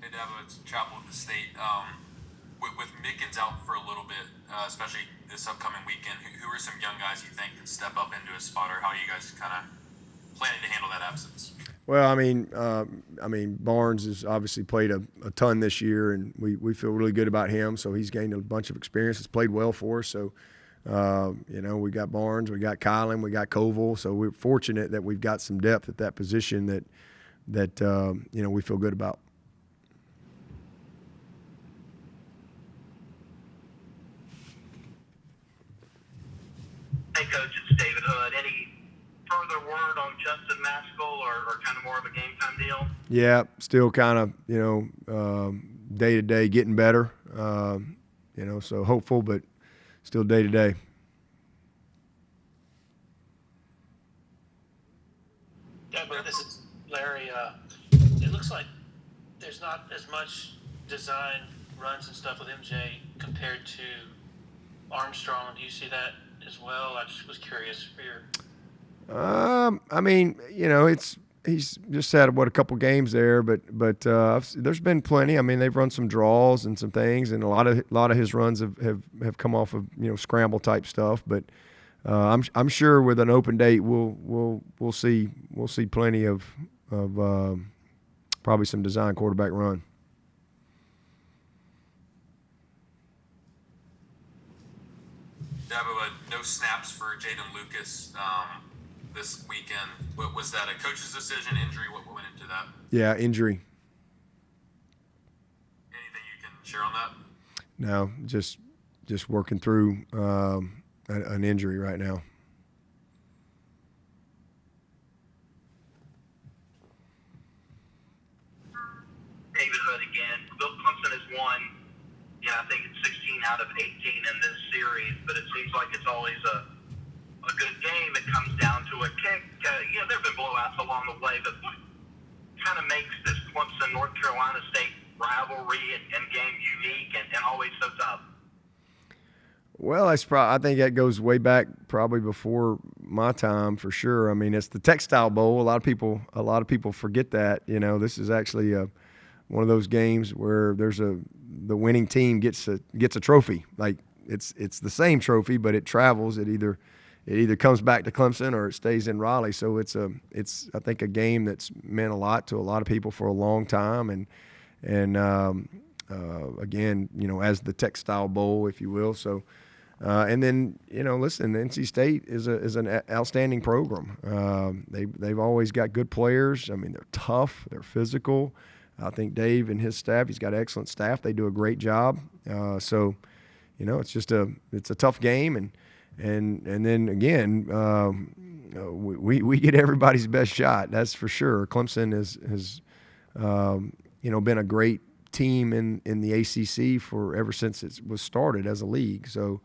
Hey, Dabo, it's Chapel at the State. With Mickens out for a little bit, especially this upcoming weekend, who are some young guys you think can step up into a spot, or how are you guys kind of planning to handle that absence? Well, I mean, Barnes has obviously played a ton this year, and we feel really good about him. So he's gained a bunch of experience. He's played well for us. So, we got Barnes, we got Kylan, we got Koval. So we're fortunate that we've got some depth at that position that we feel good about. Hey, Coach, it's David Hood. Any further word on Justin Mascoll or kind of more of a game-time deal? Yeah, still kind of, day-to-day getting better, so hopeful, but still day-to-day. Yeah, but this is Larry. It looks like there's not as much design runs and stuff with MJ compared to Armstrong. Do you see that as well? I just was curious for your. He's just had a couple games there, but there's been plenty. I mean, they've run some draws and some things, and a lot of his runs have come off of scramble type stuff. But I'm sure with an open date we'll see plenty of probably some design quarterback run. Dabo, no snaps for Jeadyn Lukus this weekend. Was that a coach's decision, injury? What went into that? Yeah, injury. Anything you can share on that? No, just working through an injury right now. David Hood again. Bill Clemson has won, I think it's 16 out of 18 in this series, but it seems like it's always a good game. It comes down to a kick. There have been blowouts along the way, but what kind of makes this Clemson-North Carolina State rivalry and game unique and always so tough? Well, I think that goes way back, probably before my time for sure. I mean, it's the Textile Bowl. A lot of people forget that. This is actually one of those games where the winning team gets a trophy. Like it's the same trophy, but it travels. It either comes back to Clemson or it stays in Raleigh. So it's I think a game that's meant a lot to a lot of people for a long time, and again, as the Textile Bowl, if you will. So. And then listen, NC State is an outstanding program. They've always got good players. I mean, they're tough, they're physical. I think Dave and his staff, he's got excellent staff. They do a great job. So it's just it's a tough game, and then again, we get everybody's best shot. That's for sure. Clemson has been a great team in the ACC ever since it was started as a league. So.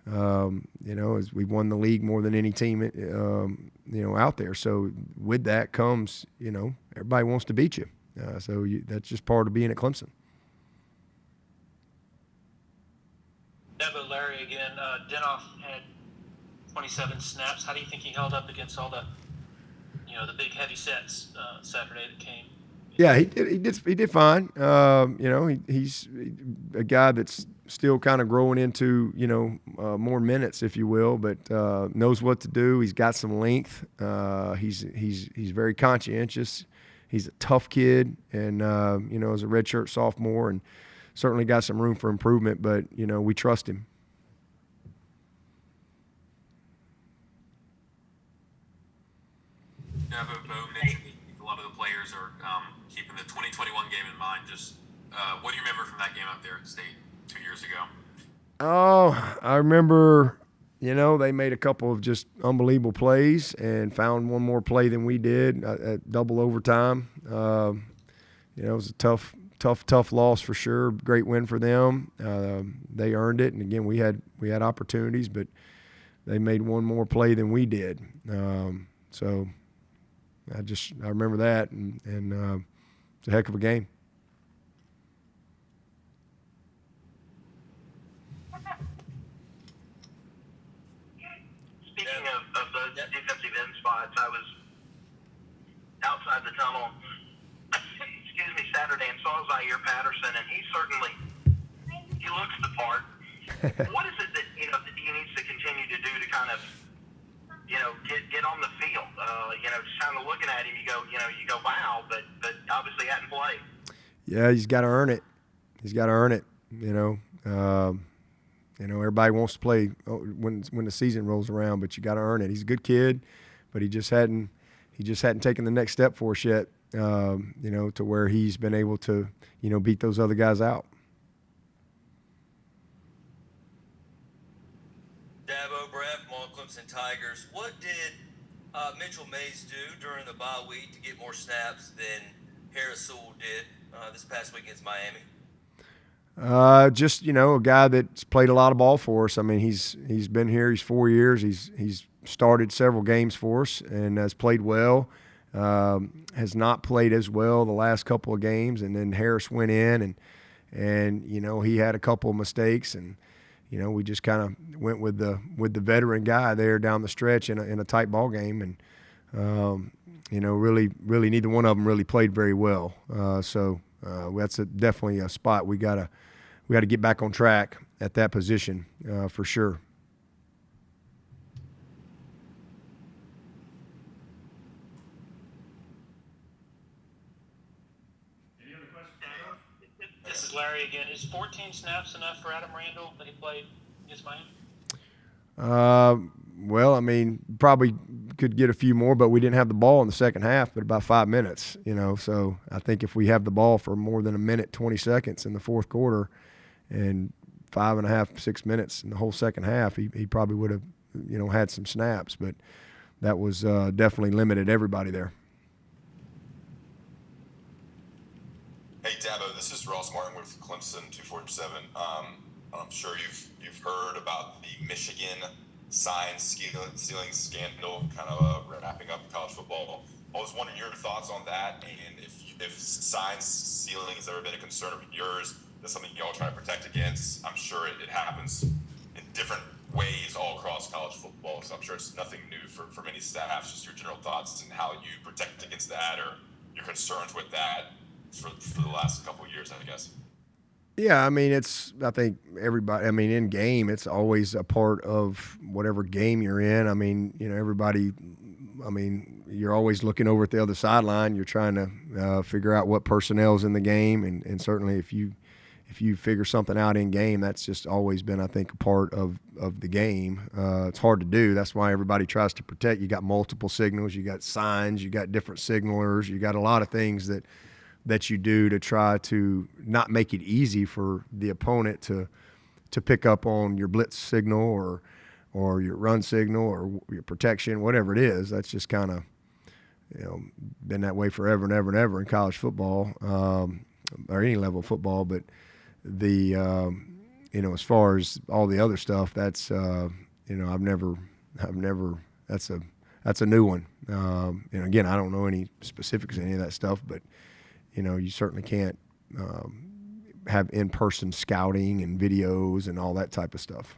As we've won the league more than any team, out there. So with that comes, everybody wants to beat you. That's just part of being at Clemson. Dabo, Larry again. Denhoff had 27 snaps. How do you think he held up against all the big heavy sets Saturday that came? Yeah, he did fine. He's a guy that's still kind of growing into, more minutes, if you will, but knows what to do. He's got some length. He's very conscientious. He's a tough kid, and as a redshirt sophomore, and certainly got some room for improvement. But we trust him. Dabo, Bo mentioned a lot of the players are keeping the 2021 game in mind. Just what do you remember from that game out there at State 2 years ago? Oh, I remember, they made a couple of just unbelievable plays and found one more play than we did at double overtime. It was a tough loss for sure. Great win for them. They earned it, and again, we had opportunities, but they made one more play than we did. So I remember that, and it's a heck of a game. Speaking of the defensive end spots, I was outside the tunnel, Saturday and saw saw Zaire Patterson, and he looks the part. What is it that that he needs to continue to do to kind of get on the field? Just kind of looking at him, you go wow, but obviously hadn't played. Yeah, he's got to earn it. Everybody wants to play when the season rolls around, but you got to earn it. He's a good kid, but he just hadn't taken the next step for us yet. To where he's been able to beat those other guys out. Dabo, Brad from all Clemson Tigers. What did Mitchell Mays do during the bye week to get more snaps than Harris Sewell did this past week against Miami? Just a guy that's played a lot of ball for us. I mean, he's been here. He's 4 years. He's started several games for us and has played well. Has not played as well the last couple of games, and then Harris went in and he had a couple of mistakes, and we just kind of went with the veteran guy there down the stretch in a tight ball game, and really neither one of them really played very well. So that's definitely a spot we got to get back on track at that position for sure. This is Larry again. Is 14 snaps enough for Adam Randall that he played against Miami? Well, I mean, probably could get a few more, but we didn't have the ball in the second half, but about 5 minutes, So I think if we have the ball for more than a minute, 20 seconds in the fourth quarter and 5.5, 6 minutes in the whole second half, he probably would have, had some snaps, but that was definitely limited everybody there. Hey, Dabo, this is Ross Martin with Clemson 247. I'm sure you've heard about the Michigan sign stealing scandal kind of wrapping up college football. I was wondering your thoughts on that, and if sign stealing has ever been a concern of yours. That's something y'all try to protect against. I'm sure it happens in different ways all across college football, so I'm sure it's nothing new for many staffs. Just your general thoughts and how you protect against that, or your concerns with that for the last couple of years, I guess. Yeah, I mean, I think everybody, in game, it's always a part of whatever game you're in. I mean, everybody, you're always looking over at the other sideline. You're trying to figure out what personnel's in the game. And certainly if you figure something out in game, that's just always been, I think, a part of the game. It's hard to do. That's why everybody tries to protect. You got multiple signals. You got signs. You got different signalers. You got a lot of things that you do to try to not make it easy for the opponent to pick up on your blitz signal or your run signal or your protection, whatever it is. That's just kind of been that way forever and ever and ever in college football, or any level of football. But the as far as all the other stuff, that's I've never that's a new one. Again, I don't know any specifics of any of that stuff, but you certainly can't have in-person scouting and videos and all that type of stuff.